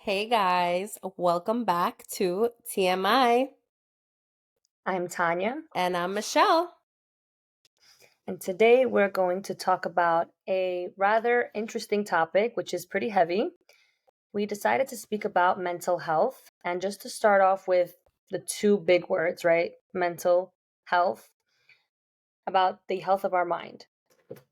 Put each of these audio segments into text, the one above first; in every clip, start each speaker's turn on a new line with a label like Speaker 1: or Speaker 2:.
Speaker 1: Hey guys, welcome back to TMI,
Speaker 2: I'm Tanya,
Speaker 1: and I'm Michelle.
Speaker 2: and today we're going to talk about a rather interesting topic, which is pretty heavy. We decided to speak about mental health, and just to start off with the two big words, right? Mental health, about the health of our mind.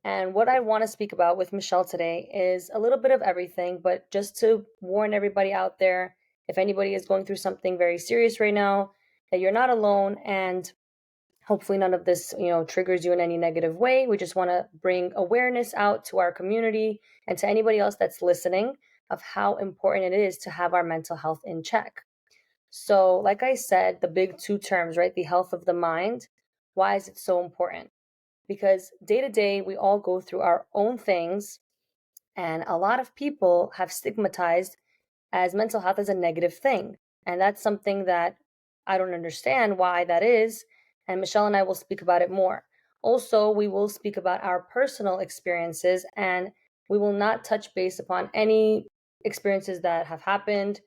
Speaker 2: And what I want to speak about with Michelle today is a little bit of everything, but just to warn everybody out there, if anybody is going through something very serious right now, that you're not alone and hopefully none of this triggers you in any negative way. We just want to bring awareness out to our community and to anybody else that's listening of how important it is to have our mental health in check. So like I said, the big two terms, right? The health of the mind. Why is it so important? Because day to day we all go through our own things, and a lot of people have stigmatized as mental health as a negative thing. And that's something that I don't understand why that is. And Michelle and I will speak about it more. Also, we will speak about our personal experiences, and we will not touch base upon any experiences that have happened,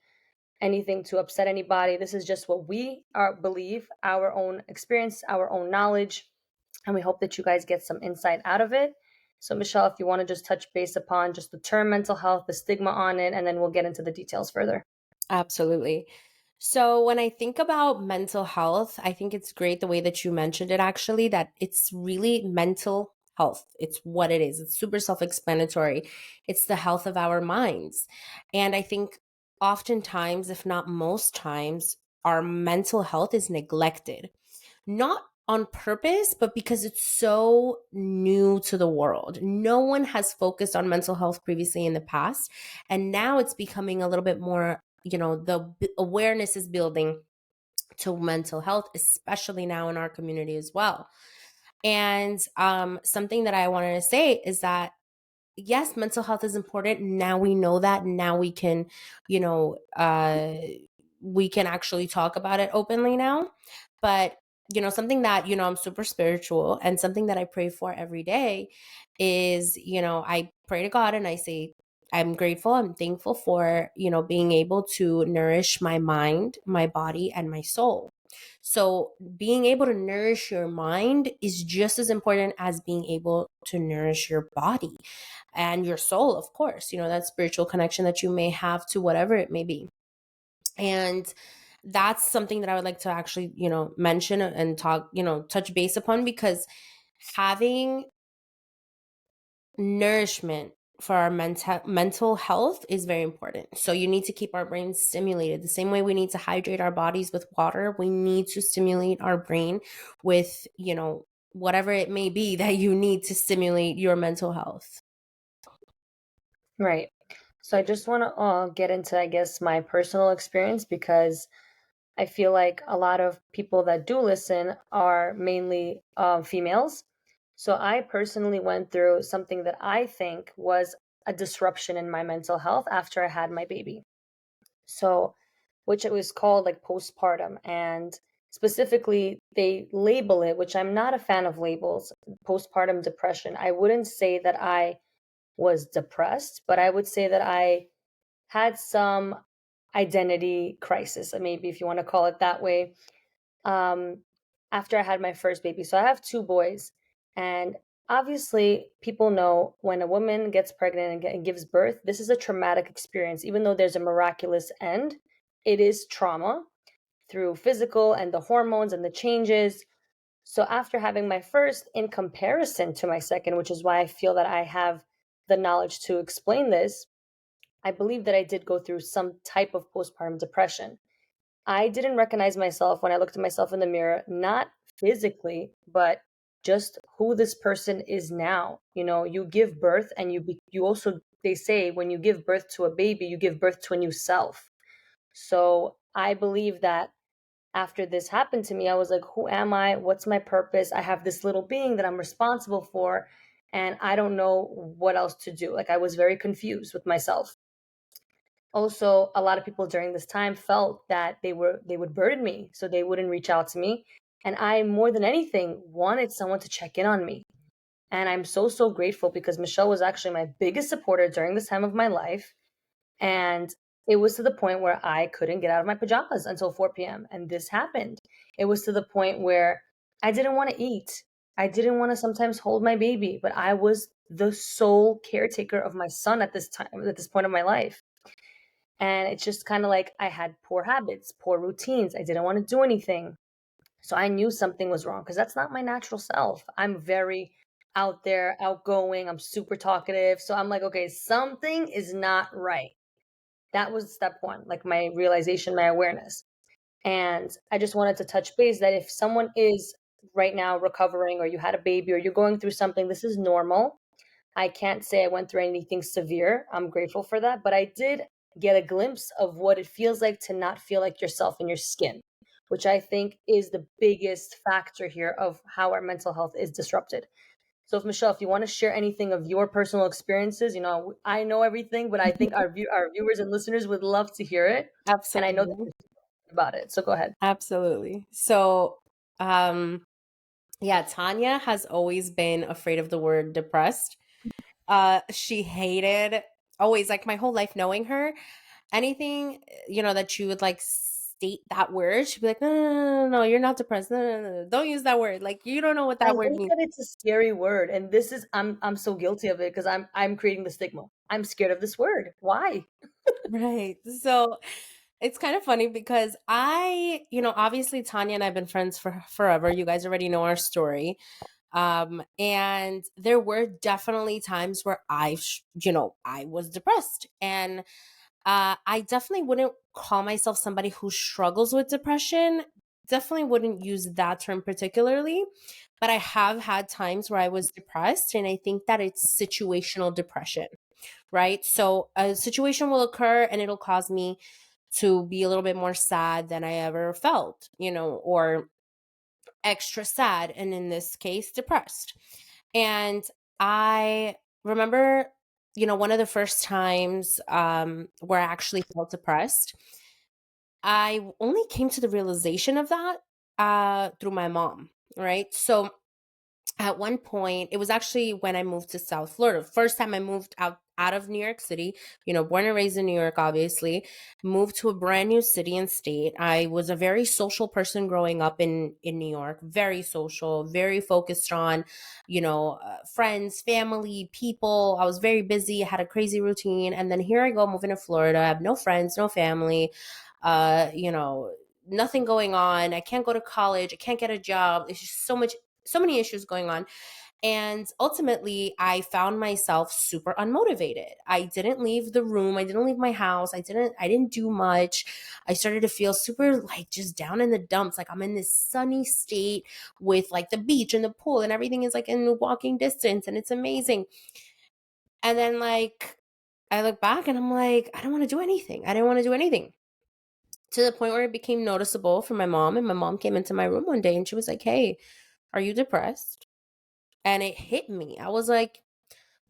Speaker 2: anything to upset anybody. This is just what we believe, our own experience, our own knowledge, and we hope that you guys get some insight out of it. So, Michelle, if you want to just touch base upon just the term mental health, the stigma on it, and then we'll get into the details further.
Speaker 1: Absolutely. So, when I think about mental health, I think it's great the way that you mentioned it, actually, that it's really mental health. It's what it is, it's super self explanatory. It's the health of our minds. And I think oftentimes, if not most times, our mental health is neglected. Not on purpose, but because it's so new to the world. No one has focused on mental health previously in the past. And now it's becoming a little bit more, awareness is building to mental health, especially now in our community as well. And something that I wanted to say is that yes, mental health is important. Now we know that. Now we can, you know, uh, we can actually talk about it openly now. But, something that, I'm super spiritual, and something that I pray for every day is, I pray to God and I say, I'm grateful, I'm thankful for, being able to nourish my mind, my body, and my soul. So being able to nourish your mind is just as important as being able to nourish your body and your soul, of course, that spiritual connection that you may have to whatever it may be. And that's something that I would like to actually, mention and talk, touch base upon, because having nourishment for our mental health is very important. So you need to keep our brain stimulated. The same way we need to hydrate our bodies with water, we need to stimulate our brain with, whatever it may be that you need to stimulate your mental health.
Speaker 2: Right. So I just want to get into, I guess, my personal experience because I feel like a lot of people that do listen are mainly females. So I personally went through something that I think was a disruption in my mental health after I had my baby. So, which it was called like postpartum. And specifically, they label it, which I'm not a fan of labels, postpartum depression. I wouldn't say that I was depressed, but I would say that I had some identity crisis, maybe if you want to call it that way, um, after I had my first baby. So I have two boys, and obviously, people know when a woman gets pregnant and gives birth, this is a traumatic experience. Even though there's a miraculous end, it is trauma through physical and the hormones and the changes. So after having my first, in comparison to my second, which is why I feel that I have the knowledge to explain this, I believe that I did go through some type of postpartum depression. I didn't recognize myself when I looked at myself in the mirror, not physically, but just who this person is now. You give birth and you also, they say when you give birth to a baby, you give birth to a new self. So I believe that after this happened to me, I was like, who am I? What's my purpose? I have this little being that I'm responsible for, and I don't know what else to do. Like, I was very confused with myself. Also, a lot of people during this time felt that they would burden me, so they wouldn't reach out to me. And I, more than anything, wanted someone to check in on me. And I'm so grateful because Michelle was actually my biggest supporter during this time of my life. And It was to the point where I couldn't get out of my pajamas until 4 PM, and this happened. It was to the point where I didn't wanna eat. I didn't wanna sometimes hold my baby, but I was the sole caretaker of my son at this point of my life. And it's just kinda like I had poor habits, poor routines. I didn't wanna do anything. So I knew something was wrong because that's not my natural self. I'm very out there, outgoing, I'm super talkative. So I'm like, okay, something is not right. That was step one, like my realization, my awareness. And I just wanted to touch base that if someone is right now recovering, or you had a baby, or you're going through something, this is normal. I can't say I went through anything severe. I'm grateful for that, but I did get a glimpse of what it feels like to not feel like yourself in your skin, which I think is the biggest factor here of how our mental health is disrupted. So, if Michelle, if you want to share anything of your personal experiences, I know everything, but I think our viewers and listeners would love to hear it, and I know that
Speaker 1: Absolutely.
Speaker 2: you're about it. So, go ahead.
Speaker 1: Absolutely. So, um, yeah, Tanya has always been afraid of the word depressed. She hated always like my whole life knowing her, anything, that you would like state that word, she'd be like, no, no, no, no, no, you're not depressed. No, no, no, no, don't use that word. Like, you don't know what
Speaker 2: I
Speaker 1: that word
Speaker 2: hate
Speaker 1: means.
Speaker 2: that it's a scary word, and this is I'm so guilty of it because I'm creating the stigma. I'm scared of this word. Why?
Speaker 1: Right. So it's kind of funny because obviously Tanya and I've been friends for forever. You guys already know our story. And there were definitely times where I was depressed. And I definitely wouldn't call myself somebody who struggles with depression. Definitely wouldn't use that term particularly. But I have had times where I was depressed, and I think that it's situational depression, right? So a situation will occur and it'll cause me to be a little bit more sad than I ever felt, or extra sad. And in this case, depressed. And I remember, one of the first times where I actually felt depressed, I only came to the realization of that through my mom, right? So at one point, it was actually when I moved to South Florida. First time I moved out of New York City, born and raised in New York, obviously, moved to a brand new city and state. I was a very social person growing up in New York, very social, very focused on, friends, family, people. I was very busy, had a crazy routine, and then here I go moving to Florida. I have no friends, no family, nothing going on. I can't go to college. I can't get a job. It's just so many issues going on. And ultimately, I found myself super unmotivated. I didn't leave the room. I didn't leave my house. I didn't do much. I started to feel super like just down in the dumps. Like I'm in this sunny state with like the beach and the pool and everything is like in walking distance and it's amazing. And then like I look back and I'm like, I don't want to do anything. I didn't want to do anything, to the point where it became noticeable for my mom. And my mom came into my room one day and she was like, hey, are you depressed? And it hit me. I was like,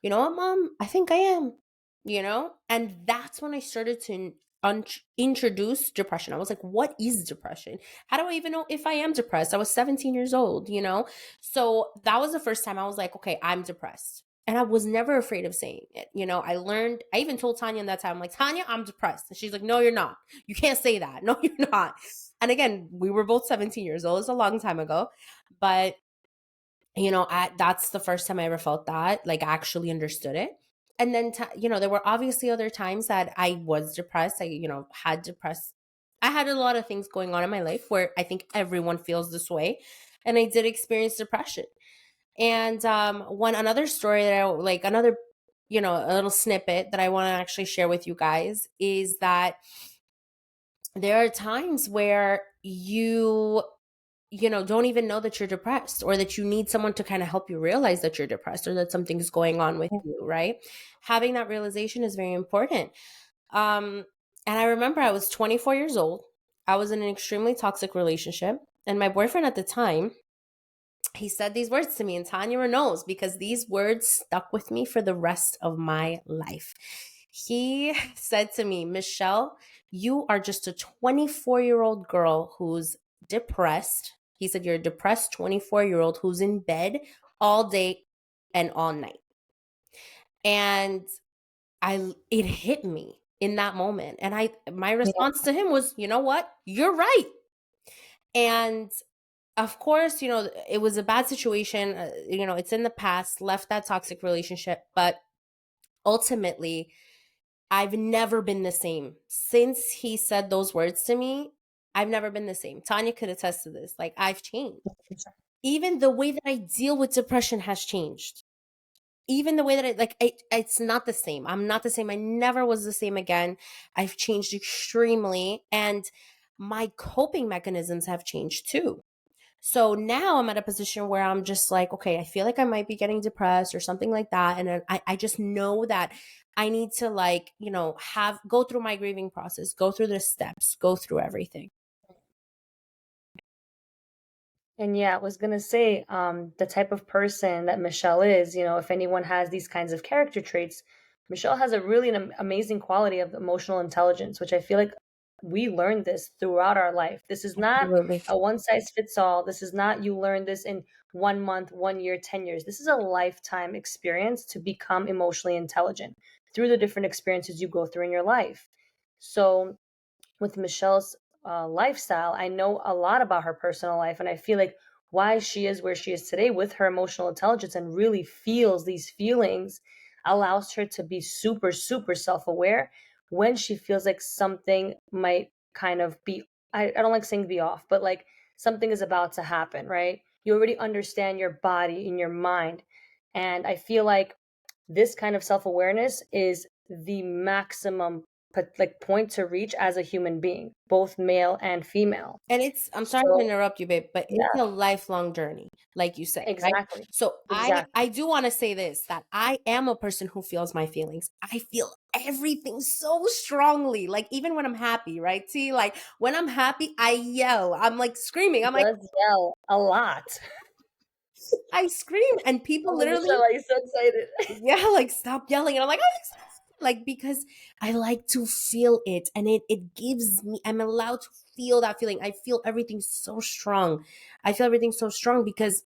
Speaker 1: you know what, mom? I think I am, And that's when I started to introduce depression. I was like, what is depression? How do I even know if I am depressed? I was 17 years old. So that was the first time I was like, okay, I'm depressed. And I was never afraid of saying it. I even told Tanya in that time, I'm like, Tanya, I'm depressed. And she's like, no, you're not. You can't say that. No, you're not. And again, we were both 17 years old. It's a long time ago. But that's the first time I ever felt that, like, actually understood it. And then, there were obviously other times that I was depressed. I had a lot of things going on in my life where I think everyone feels this way. And I did experience depression. And one another story that a little snippet that I want to actually share with you guys is that there are times where you don't even know that you're depressed, or that you need someone to kind of help you realize that you're depressed or that something's going on with you, right? Having that realization is very important. Um, and I remember I was 24 years old. I was in an extremely toxic relationship. And my boyfriend at the time, he said these words to me, and Tanya knows because these words stuck with me for the rest of my life. He said to me, Michelle, you are just a 24-year-old girl who's depressed. He said, you're a depressed 24-year-old who's in bed all day and all night. And it hit me. in that moment. And my
Speaker 2: Yeah,
Speaker 1: response to him was, you know what? You're right. And of course, it was a bad situation. It's in the past, left that toxic relationship. But ultimately, I've never been the same. Since he said those words to me, I've never been the same. Tanya could attest to this. Like, I've changed. Even the way that I deal with depression has changed. Even the way that it's not the same. I'm not the same. I never was the same again. I've changed extremely. And my coping mechanisms have changed too. So now I'm at a position where I'm just like, okay, I feel like I might be getting depressed or something like that. And then I just know that I need to, like, go through my grieving process, go through the steps, go through everything.
Speaker 2: and yeah, I was gonna say, the type of person that Michelle is, if anyone has these kinds of character traits, Michelle has a really amazing quality of emotional intelligence, which I feel like we learned this throughout our life. This is not
Speaker 1: Absolutely.
Speaker 2: a one size fits all. This is not you learn this in 1 month, 1 year, 10 years. This is a lifetime experience to become emotionally intelligent through the different experiences you go through in your life. So with Michelle's lifestyle, I know a lot about her personal life, and I feel like why she is where she is today with her emotional intelligence and really feels these feelings allows her to be super, super self aware when she feels like something might kind of be, I don't like saying be off, but like something is about to happen, right? You already understand your body and your mind. And I feel like this kind of self awareness is the maximum like point to reach as a human being, both male and female.
Speaker 1: And I'm sorry to
Speaker 2: So
Speaker 1: interrupt you, babe, but it's
Speaker 2: yeah,
Speaker 1: a lifelong journey, like you say, right?
Speaker 2: exactly.
Speaker 1: So I
Speaker 2: Exactly.
Speaker 1: do want to say this, that I am a person who feels my feelings. I feel everything so strongly. Like, even when I'm happy, right? See, like, when I'm happy, I yell. I'm like screaming.
Speaker 2: She
Speaker 1: I'm like,
Speaker 2: does yell a lot.
Speaker 1: I scream, and people
Speaker 2: Oh,
Speaker 1: literally,
Speaker 2: Michelle, are you so excited?
Speaker 1: yeah, like, stop yelling. And I'm like, I'm excited. Like, because I like to feel it, and it gives me, I'm allowed to feel that feeling. I feel everything so strong. I feel everything so strong because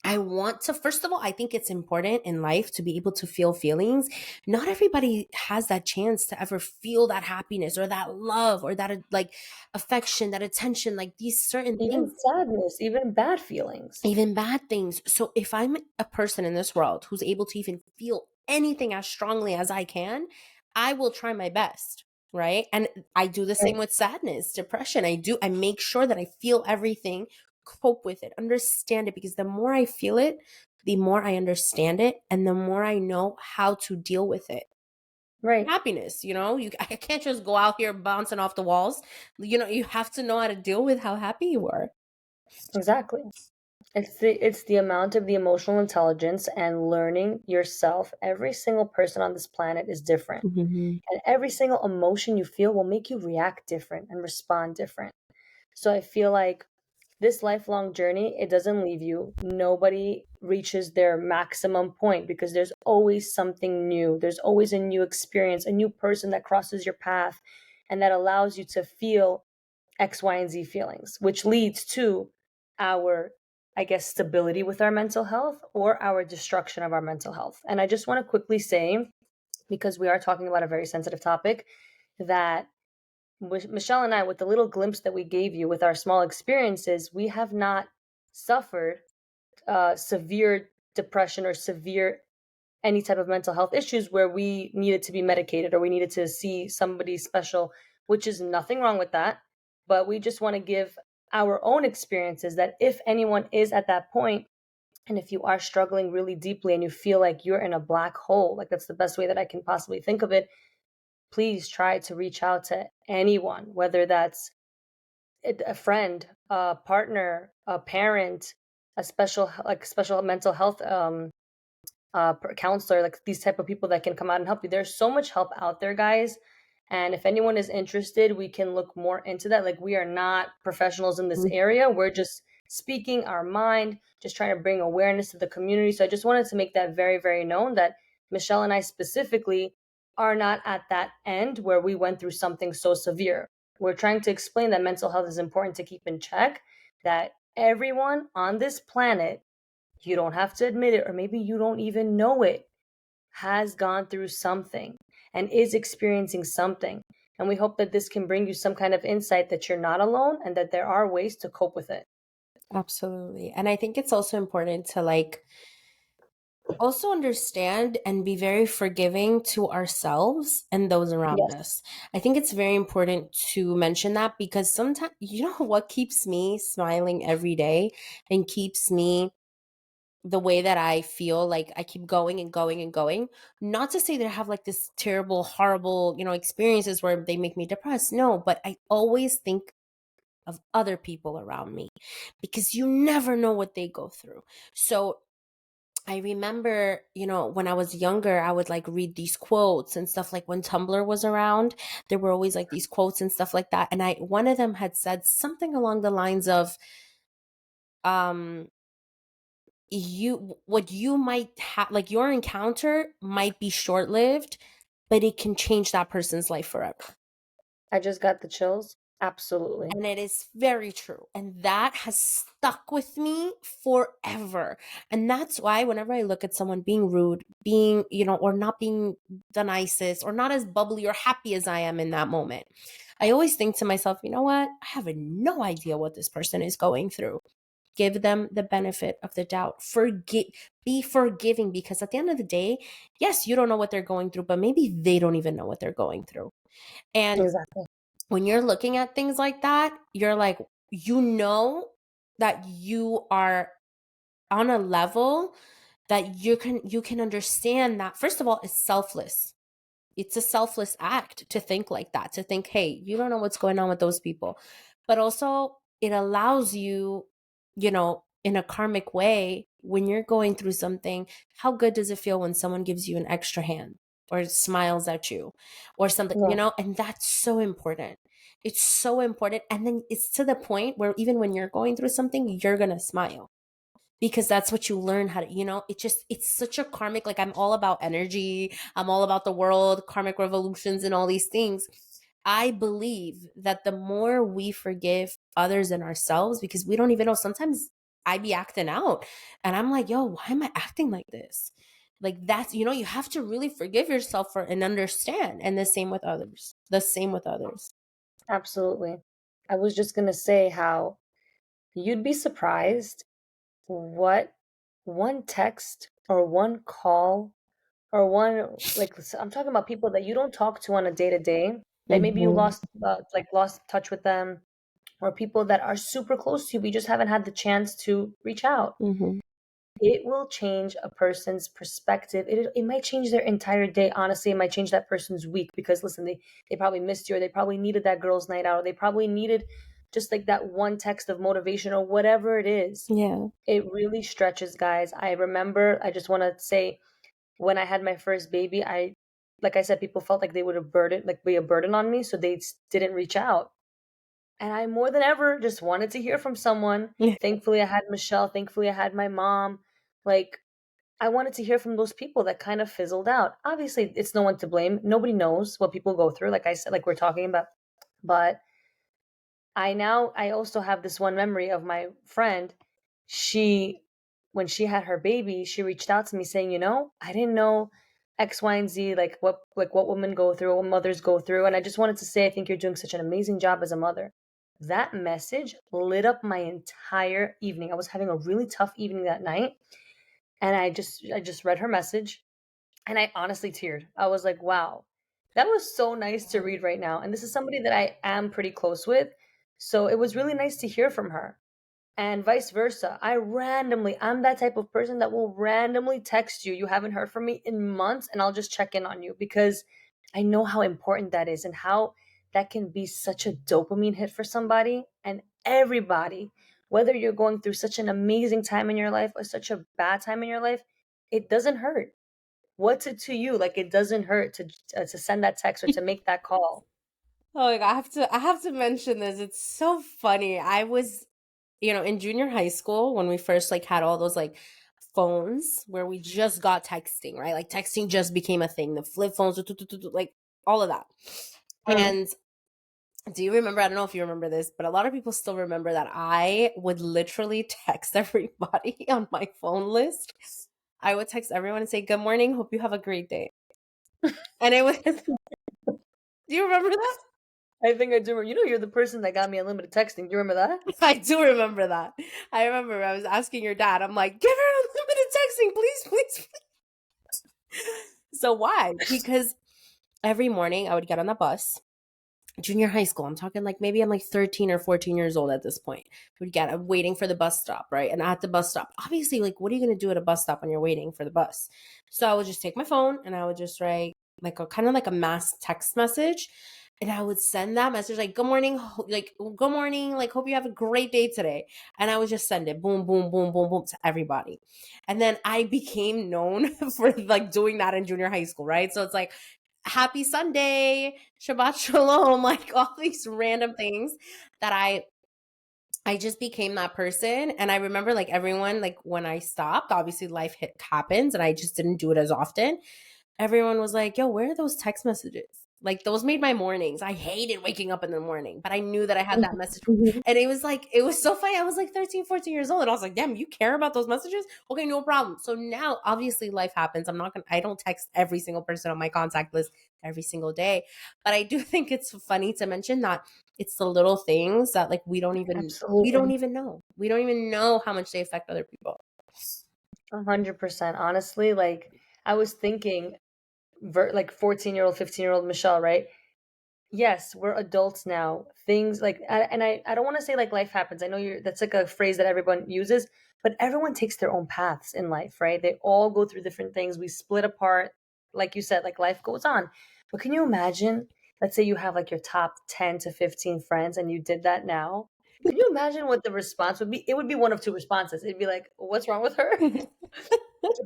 Speaker 1: I want to, first of all, I think it's important in life to be able to feel feelings. Not everybody has that chance to ever feel that happiness or that love or that, like, affection, that attention, like these certain
Speaker 2: Even
Speaker 1: things,
Speaker 2: sadness, even bad feelings.
Speaker 1: even bad things. So if I'm a person in this world who's able to even feel anything as strongly as I can, I will try my best. Right. And I do the
Speaker 2: Right.
Speaker 1: same with sadness, depression. I make sure that I feel everything, cope with it, understand it, because the more I feel it, the more I understand it, and the more I know how to deal with it.
Speaker 2: Right.
Speaker 1: Happiness, I can't just go out here bouncing off the walls. You have to know how to deal with how happy you are.
Speaker 2: Exactly. It's the amount of the emotional intelligence and learning yourself. Every single person on this planet is different.
Speaker 1: Mhm.
Speaker 2: And every single emotion you feel will make you react different and respond different. So I feel like this lifelong journey, it doesn't leave you. Nobody reaches their maximum point because there's always something new. There's always a new experience, a new person that crosses your path and that allows you to feel X, Y, and Z feelings, which leads to our, I guess, stability with our mental health or our destruction of our mental health. And I just want to quickly say, because we are talking about a very sensitive topic, that with Michelle and I, with the little glimpse that we gave you with our small experiences, we have not suffered severe depression or severe any type of mental health issues where we needed to be medicated or we needed to see somebody special, which is nothing wrong with that. But we just want to give our own experiences that if anyone is at that point, and if you are struggling really deeply and you feel like you're in a black hole, like that's the best way that I can possibly think of it, please try to reach out to anyone, whether that's a friend, a partner, a parent, a special mental health counselor, like these type of people that can come out and help you. There's so much help out there, guys. And if anyone is interested, we can look more into that. Like, we are not professionals in this area. We're just speaking our mind, just trying to bring awareness to the community. So I just wanted to make that very, very known that Michelle and I specifically are not at that end where we went through something so severe. We're trying to explain that mental health is important to keep in check, that everyone on this planet, you don't have to admit it, or maybe you don't even know it, has gone through something. and is experiencing something. And we hope that this can bring you some kind of insight that you're not alone and that there are ways to cope with it.
Speaker 1: Absolutely. And I think it's also important to like also understand and be very forgiving to ourselves and those around
Speaker 2: Yes,
Speaker 1: us. I think it's very important to mention that because sometimes, you know, what keeps me smiling every day and keeps me the way that I feel like I keep going and going and going. Not to say that I have like this terrible, horrible, you know, experiences where they make me depressed. No, but I always think of other people around me because you never know what they go through. So I remember, you know, when I was younger, I would like read these quotes and stuff like when Tumblr was around, there were always like these quotes and stuff like that. And one of them had said something along the lines of, um, what you might have, like your encounter might be short lived, but it can change that person's life forever.
Speaker 2: I just got the chills. Absolutely.
Speaker 1: And it is very true. And that has stuck with me forever. And that's why whenever I look at someone being rude, being, you know, or not being the nicest, or not as bubbly or happy as I am in that moment, I always think to myself, you know what? I have no idea what this person is going through. Give them the benefit of the doubt. Be forgiving because at the end of the day, yes, you don't know what they're going through, but maybe they don't even know what they're going through. And
Speaker 2: Exactly.
Speaker 1: when you're looking at things like that, you're like, you know that you are on a level that you can understand that first of all it's selfless. It's a selfless act to think like that, to think, hey, you don't know what's going on with those people. But also, it allows you, you know, in a karmic way, when you're going through something, how good does it feel when someone gives you an extra hand or smiles at you or something, you
Speaker 2: Yeah,
Speaker 1: know? And that's so important. It's so important. And then it's to the point where even when you're going through something, you're going to smile because that's what you learn how to, you know, it's such a karmic, like I'm all about energy, I'm all about the world, karmic revolutions and all these things. I believe that the more we forgive others and ourselves, because we don't even know, sometimes I be acting out and I'm like, yo, why am I acting like this? Like that's, you know, you have to really forgive yourself for and understand. And the same with others. The same with others.
Speaker 2: absolutely. I was just going to say how you'd be surprised what one text or one call or one I'm talking about people that you don't talk to on a day to day, that maybe you
Speaker 1: Mm-hmm.
Speaker 2: lost touch with them, or people that are super close to you, but you just haven't had the chance to reach out.
Speaker 1: Mm-hmm.
Speaker 2: It will change a person's perspective. It might change their entire day. Honestly, it might change that person's week because listen, they probably missed you, or they probably needed that girls' night out, or they probably needed just like that one text of motivation or whatever it is.
Speaker 1: Yeah.
Speaker 2: It really stretches, guys. I remember, I just want to say, when I had my first baby, like I said, people felt like they would have burden, like be a burden on me, so they didn't reach out. And I more than ever just wanted to hear from someone.
Speaker 1: Yeah.
Speaker 2: Thankfully, I had Michelle. Thankfully, I had my mom. Like, I wanted to hear from those people that kind of fizzled out. Obviously, it's no one to blame. Nobody knows what people go through, like I said, like we're talking about. But I also have this one memory of my friend. She, when she had her baby, she reached out to me saying, you know, I didn't know X, Y, and Z, like what women go through, what mothers go through. And I just wanted to say, I think you're doing such an amazing job as a mother. That message lit up my entire evening. I was having a really tough evening that night. And I just read her message and I honestly teared. I was like, wow, that was so nice to read right now. And this is somebody that I am pretty close with. So it was really nice to hear from her. And vice versa. I'm that type of person that will randomly text you. You haven't heard from me in months, and I'll just check in on you because I know how important that is and how that can be such a dopamine hit for somebody and everybody. Whether you're going through such an amazing time in your life or such a bad time in your life, it doesn't hurt. What's it to you? Like it doesn't hurt to send that text or to make that call.
Speaker 1: Oh my God, I have to mention this. It's so funny. I was, you know, in junior high school when we first like had all those like phones where we just got texting, right? Like texting just became a thing. The flip phones, like all of that.
Speaker 2: Mm.
Speaker 1: And do you remember? I don't know if you remember this, but a lot of people still remember that I would literally text everybody on my phone list. I would text everyone and say, "Good morning. Hope you have a great day." And it was do you remember that?
Speaker 2: I think I do. You're the person that got me unlimited texting. Do you remember that?
Speaker 1: I do remember that. I remember I was asking your dad, I'm like, "Give her unlimited texting, please, please, please." So why? Because every morning I would get on the bus, junior high school. I'm talking like maybe I'm like 13 or 14 years old at this point. I'm waiting for the bus stop, right? And at the bus stop, obviously, like, what are you going to do at a bus stop when you're waiting for the bus? So I would just take my phone and I would just write like a kind of like a mass text message. And I would send that message like, good morning, like, good morning, like, hope you have a great day today. And I would just send it boom, boom, boom, boom, boom to everybody. And then I became known for like doing that in junior high school, right? So it's like, happy Sunday, Shabbat Shalom, like all these random things that I just became that person. And I remember like everyone, like when I stopped, obviously happens and I just didn't do it as often. Everyone was like, yo, where are those text messages? Like those made my mornings. I hated waking up in the morning, but I knew that I had that message.
Speaker 2: Mhm.
Speaker 1: And it was like, it was so funny. I was like 13, 14 years old. And I was like, damn, you care about those messages? Okay, no problem. So now obviously life happens. I don't text every single person on my contact list every single day. But I do think it's funny to mention that it's the little things that like we don't
Speaker 2: Absolutely.
Speaker 1: even know. We don't even know how much they affect other people.
Speaker 2: 100%. Honestly, like I was thinking, like 14-year-old, 15-year-old Michelle, right? Yes, we're adults now. Things like, and I don't want to say like life happens. I know that's like a phrase that everyone uses, but everyone takes their own paths in life, right? They all go through different things. We split apart, like you said, like life goes on. But can you imagine? Let's say you have like your top 10 to 15 friends and you did that now. Can you imagine what the response would be? It would be one of two responses. It'd be like, what's wrong with her?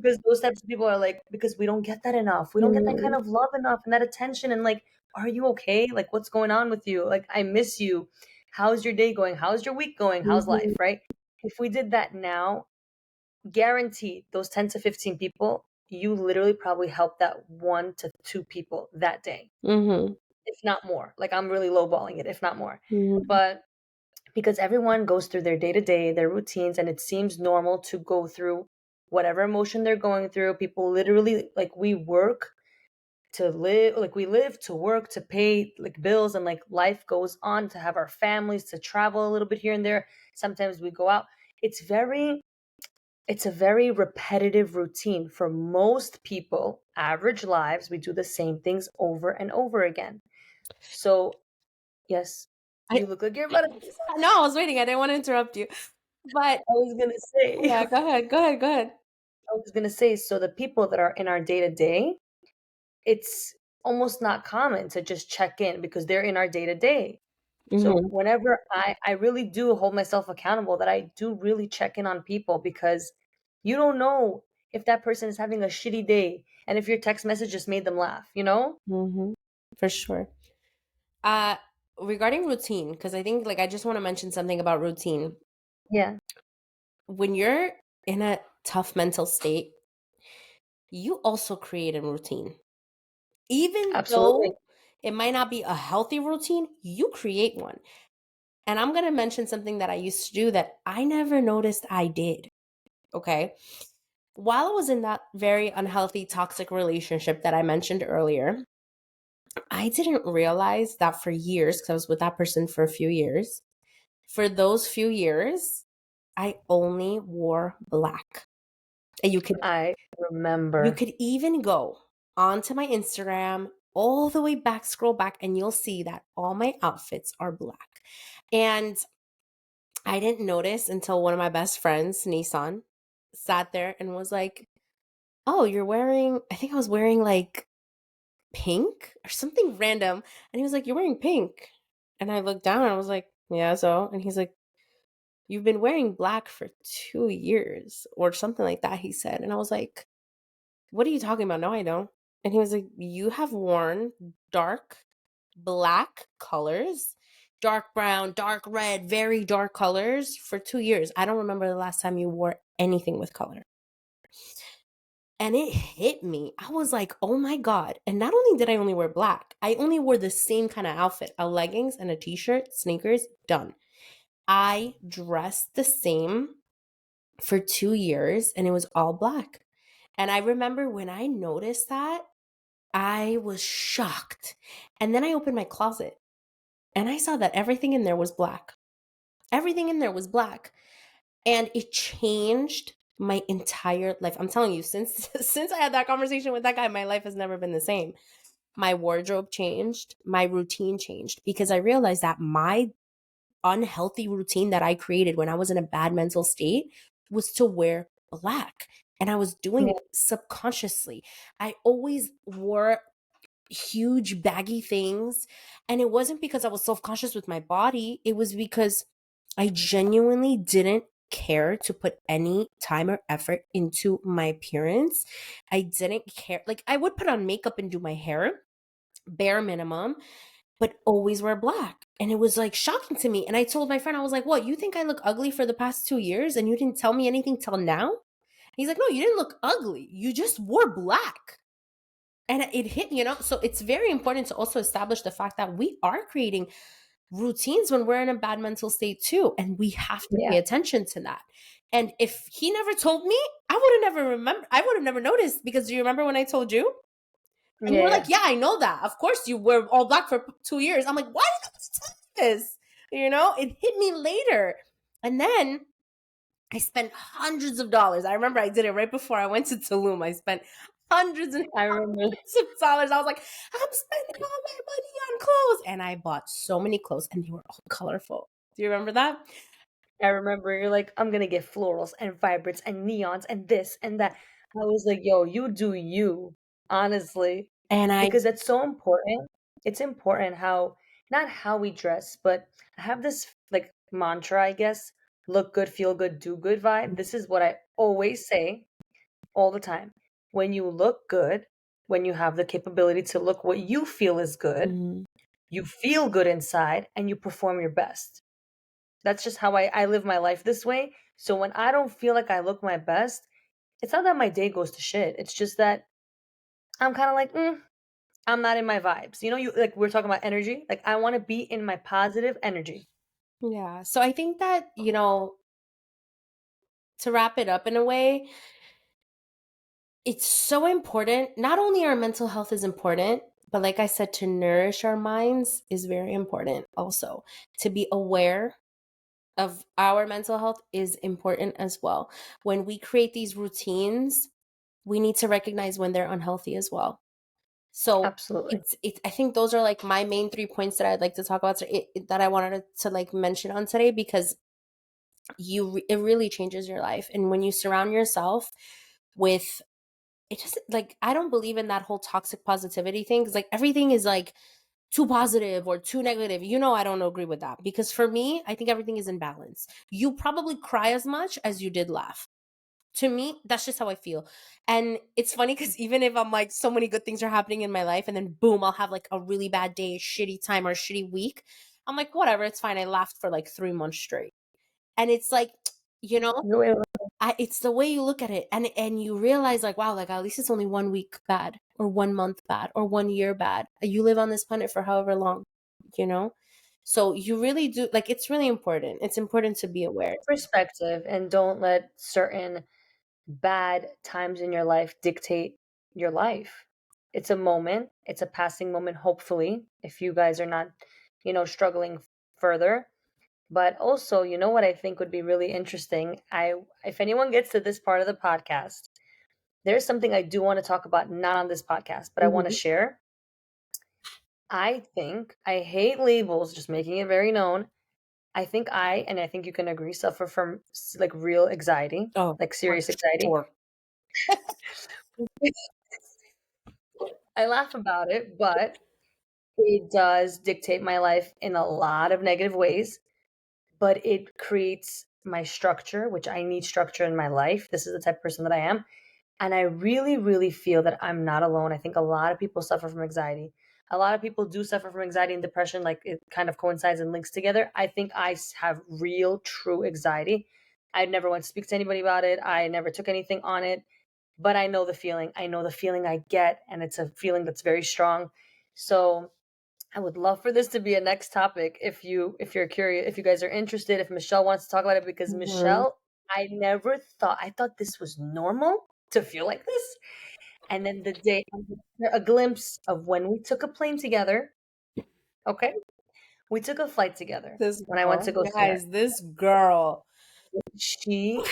Speaker 2: Because those types of people are like, because we don't get that enough. We don't get that kind
Speaker 1: Mhm.
Speaker 2: of love enough and that attention. And like, are you okay? Like, what's going on with you? Like, I miss you. How's your day going? How's your week going? How's
Speaker 1: Mhm.
Speaker 2: life? Right? If we did that now, guaranteed those 10 to 15 people, you literally probably helped that one to two people that day,
Speaker 1: Mhm.
Speaker 2: if not more. Like, I'm really lowballing it, if not more.
Speaker 1: Mhm.
Speaker 2: But because everyone goes through their day to day, their routines, and it seems normal to go through whatever emotion they're going through. People literally, like, we work to live, like, we live to work, to pay like bills, and like life goes on, to have our families, to travel a little bit here and there. Sometimes we go out. It's very, it's a very repetitive routine for most people. Average lives, we do the same things over and over again. So, yes,
Speaker 1: I
Speaker 2: you look like you're about to say
Speaker 1: no,
Speaker 2: something.
Speaker 1: I was waiting. I didn't want to interrupt you. But
Speaker 2: I was gonna say.
Speaker 1: yeah, go ahead. Go ahead. Go ahead.
Speaker 2: I was gonna say, so the people that are in our day to day, it's almost not common to just check in because they're in our day to day. So
Speaker 1: Mhm.
Speaker 2: whenever I really do hold myself accountable that I do really check in on people, because you don't know if that person is having a shitty day and if your text message just made them laugh, you know?
Speaker 1: Mhm. For sure. Uh Regarding routine, because I think like I just want to mention something about routine.
Speaker 2: Yeah,
Speaker 1: When you're in a tough mental state, you also create a routine. Even
Speaker 2: absolutely.
Speaker 1: though it might not be a healthy routine, you create one. And I'm going to mention something that I used to do that I never noticed I did. Okay. While I was in that very unhealthy, toxic relationship that I mentioned earlier, I didn't realize that for years, because I was with that person for a few years, for those few years, I only wore black. And
Speaker 2: I
Speaker 1: you
Speaker 2: remember.
Speaker 1: could even go onto my Instagram all the way back, scroll back, and you'll see that all my outfits are black. And I didn't notice until one of my best friends, Nissan, sat there and was like, "Oh, you're wearing," I think I was wearing like pink or something random. And he was like, "You're wearing pink." And I looked down and I was like, "Yeah, so." And he's like, "You've been wearing black for 2 years," or something like that, he said. And I was like, "What are you talking about? No, I don't." And he was like, "You have worn dark black colors, dark brown, dark red, very dark colors for 2 years. I don't remember the last time you wore anything with color." And it hit me. I was like, oh my God. And not only did I only wear black, I only wore the same kind of outfit, a leggings and a t shirt, sneakers, done. I dressed the same for 2 years and it was all black. And I remember when I noticed that, I was shocked. And then I opened my closet and I saw that everything in there was black. Everything in there was black. And it changed my entire life. I'm telling you, since since I had that conversation with that guy, my life has never been the same. My wardrobe changed, my routine changed because I realized that my unhealthy routine that I created when I was in a bad mental state was to wear black. And I was doing
Speaker 2: Yeah,
Speaker 1: it subconsciously. I always wore huge baggy things. And it wasn't because I was self conscious with my body, it was because I genuinely didn't care to put any time or effort into my appearance. I didn't care. Like, I would put on makeup and do my hair, bare minimum, but always wear black. And it was like shocking to me. And I told my friend, I was like, what, you think I look ugly for the past 2 years and you didn't tell me anything till now? He's like, no, you didn't look ugly. You just wore black. And it hit me, So it's very important to also establish the fact that we are creating routines when we're in a bad mental state too. And we have to
Speaker 2: yeah,
Speaker 1: pay attention to that. And if he never told me, I would have never remembered. I would have never noticed because do you remember when I told you? And you were like,
Speaker 2: yeah.
Speaker 1: yeah, I know that. Of course you were all black for 2 years. I'm like, why did you tell me this? It hit me later. And then I spent hundreds of dollars. I remember I did it right before I went to Tulum. I spent hundreds and
Speaker 2: I remember.
Speaker 1: hundreds of dollars. I was like, I'm spending all my money on clothes. And I bought so many clothes and they were all colorful. Do you remember that?
Speaker 2: I remember you're like, I'm gonna get florals and vibrants and neons and this and that. I was like, yo, you do you, honestly,
Speaker 1: And I,
Speaker 2: because that's so important. It's important how, not how we dress, but I have this like mantra, I guess, look good, feel good, do good vibe. This is what I always say all the time. When you look good, when you have the capability to look what you feel is good,
Speaker 1: mm,
Speaker 2: you feel good inside and you perform your best. That's just how I live my life this way. So when I don't feel like I look my best, it's not that my day goes to shit. It's just that I'm kind of like, I'm not in my vibes. You know, you like we're talking about energy. Like I want to be in my positive energy.
Speaker 1: yeah. So I think that, to wrap it up in a way, it's so important. Not only our mental health is important, but like I said, to nourish our minds is very important also. To be aware of our mental health is important as well. When we create these routines, we need to recognize when they're unhealthy as well. So
Speaker 2: Absolutely.
Speaker 1: it's I think those are like my main 3 points that I'd like to talk about that I wanted to like mention on today because it really changes your life. And when you surround yourself with it, just like, I don't believe in that whole toxic positivity thing because like everything is like too positive or too negative. I don't agree with that because for me, I think everything is in balance. You probably cry as much as you did laugh. To me, that's just how I feel. And it's funny because even if I'm like, so many good things are happening in my life, and then boom, I'll have like a really bad day, a shitty time, or a shitty week. I'm like, whatever, it's fine. I laughed for like 3 months straight. And it's like, you know,
Speaker 2: You will-
Speaker 1: it's the way you look at it, and you realize like, wow, like at least it's only 1 week bad, or 1 month bad, or 1 year bad. You live on this planet for however long, you know. So you really do like. It's really important. It's important to be aware.
Speaker 2: Perspective and don't let certain bad times in your life dictate your life. It's a moment, it's a passing moment, hopefully, if you guys are not, struggling further. But also, you know what I think would be really interesting? If anyone gets to this part of the podcast, there's something I do want to talk about, not on this podcast, but I want to
Speaker 1: Mhm.
Speaker 2: share. I think I hate labels, just making it very known. I think and I think you can agree, suffer from like real anxiety,
Speaker 1: Oh,
Speaker 2: like
Speaker 1: for
Speaker 2: serious anxiety.
Speaker 1: sure.
Speaker 2: I laugh about it, but it does dictate my life in a lot of negative ways, but it creates my structure, which I need structure in my life. This is the type of person that I am. And I really, really feel that I'm not alone. I think a lot of people suffer from anxiety. A lot of people do suffer from anxiety and depression, like it kind of coincides and links together. I think have real, true anxiety. I never went to speak to anybody about it. I never took anything on it, but I know the feeling. I know the feeling I get, and it's a feeling that's very strong. So I would love for this to be a next topic if you're curious, if you guys are interested, if Michelle wants to talk about it, because
Speaker 1: Mhm.
Speaker 2: Michelle, I thought this was normal to feel like this. And then the day a glimpse of when we took a plane together, okay? We took a flight together
Speaker 1: This
Speaker 2: when I went
Speaker 1: girl,
Speaker 2: to go see her.
Speaker 1: guys, this girl.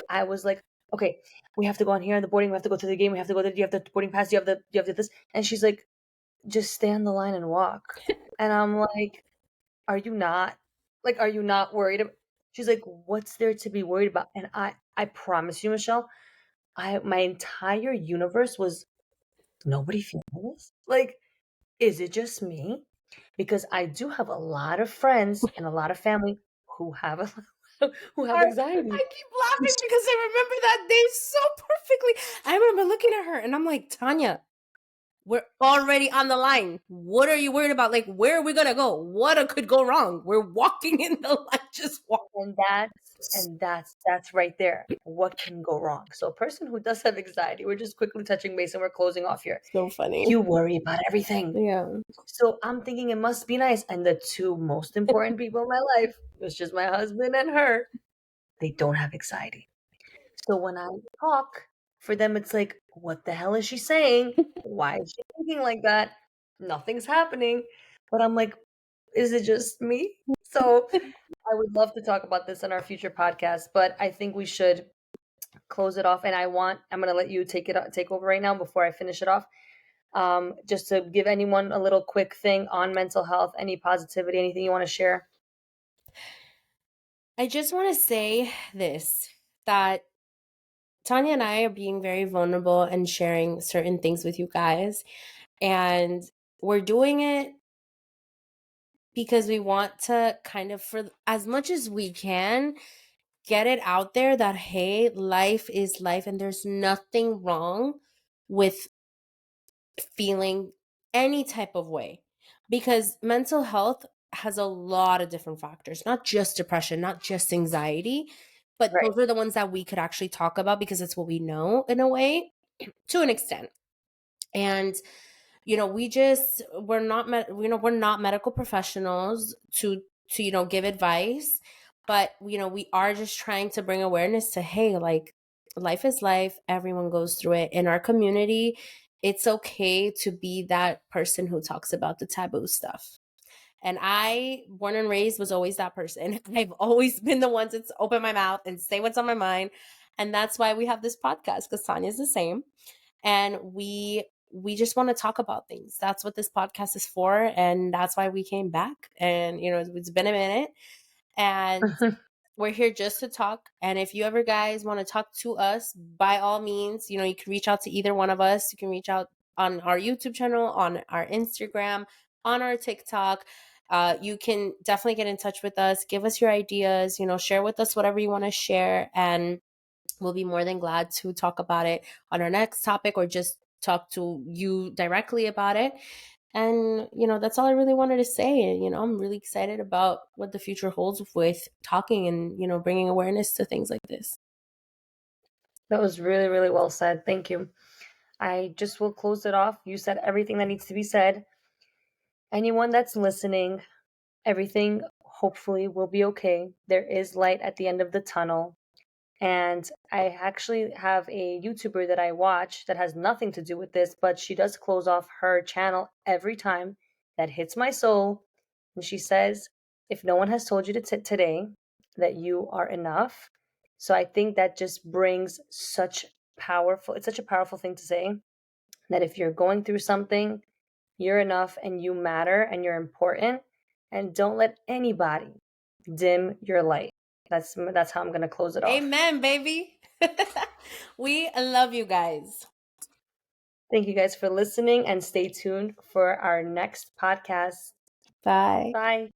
Speaker 2: I was like, "Okay, we have to go on here on the boarding, we have to go to the game, we have to go to do you have the boarding pass? Do you have this?" And she's like, "Just stay on the line and walk." And I'm like, "Are you not? Like, are you not worried ab—" She's like, "What's there to be worried about?" And I promise you, Michelle, I my entire universe was, "Nobody feeling this? Like, is it just me?" Because I do have a lot of friends and a lot of family who have who have anxiety.
Speaker 1: I keep laughing because I remember that day so perfectly. I remember looking at her and I'm like, Tanya, we're already on the line. What are you worried about? Like, where are we gonna go? What could go wrong? We're walking in the line, just walk.
Speaker 2: And that's right there. What can go wrong? So a person who does have anxiety, we're just quickly touching base and we're closing off here.
Speaker 1: So funny.
Speaker 2: You worry about everything.
Speaker 1: Yeah.
Speaker 2: So I'm thinking it must be nice. And the two most important people in my life, which is my husband and her, they don't have anxiety. So when I talk, for them it's like, what the hell is she saying? Why is she thinking like that? Nothing's happening. But I'm like, is it just me? So I would love to talk about this in our future podcast, but I think we should close it off. And I'm going to let you take over right now before I finish it off. Just to give anyone a little quick thing on mental health, any positivity, anything you want to share.
Speaker 1: I just want to say this, that Tanya and I are being very vulnerable and sharing certain things with you guys. And we're doing it because we want to kind of, for as much as we can, get it out there that, hey, life is life and there's nothing wrong with feeling any type of way. Because mental health has a lot of different factors, not just depression, not just anxiety, but
Speaker 2: Right.
Speaker 1: those are the ones that we could actually talk about because it's what we know in a way, to an extent. And we're not medical professionals to give advice, but we are just trying to bring awareness to, hey, like, life is life, everyone goes through it. In our community, it's okay to be that person who talks about the taboo stuff. And I, born and raised, was always that person. I've always been the one to open my mouth and say what's on my mind. And that's why we have this podcast, because Tanya's the same. And we just want to talk about things. That's what this podcast is for. And that's why we came back. And, it's been a minute. And we're here just to talk. And if you ever guys want to talk to us, by all means, you can reach out to either one of us. You can reach out on our YouTube channel, on our Instagram, on our TikTok. You can definitely get in touch with us. Give us your ideas, share with us whatever you want to share. And we'll be more than glad to talk about it on our next topic, or just talk to you directly about it. And, that's all I really wanted to say. And, I'm really excited about what the future holds with talking and, bringing awareness to things like this.
Speaker 2: That was really, really well said. Thank you. I just will close it off. You said everything that needs to be said. Anyone that's listening, everything hopefully will be okay. There is light at the end of the tunnel. And I actually have a YouTuber that I watch that has nothing to do with this, but she does close off her channel every time. That hits my soul. And she says, if no one has told you today that you are enough. So I think that just brings it's such a powerful thing to say, that if you're going through something, you're enough and you matter and you're important, and don't let anybody dim your light. That's how I'm going to close it off.
Speaker 1: Amen, baby. We love you guys.
Speaker 2: Thank you guys for listening, and stay tuned for our next podcast.
Speaker 1: Bye.
Speaker 2: Bye.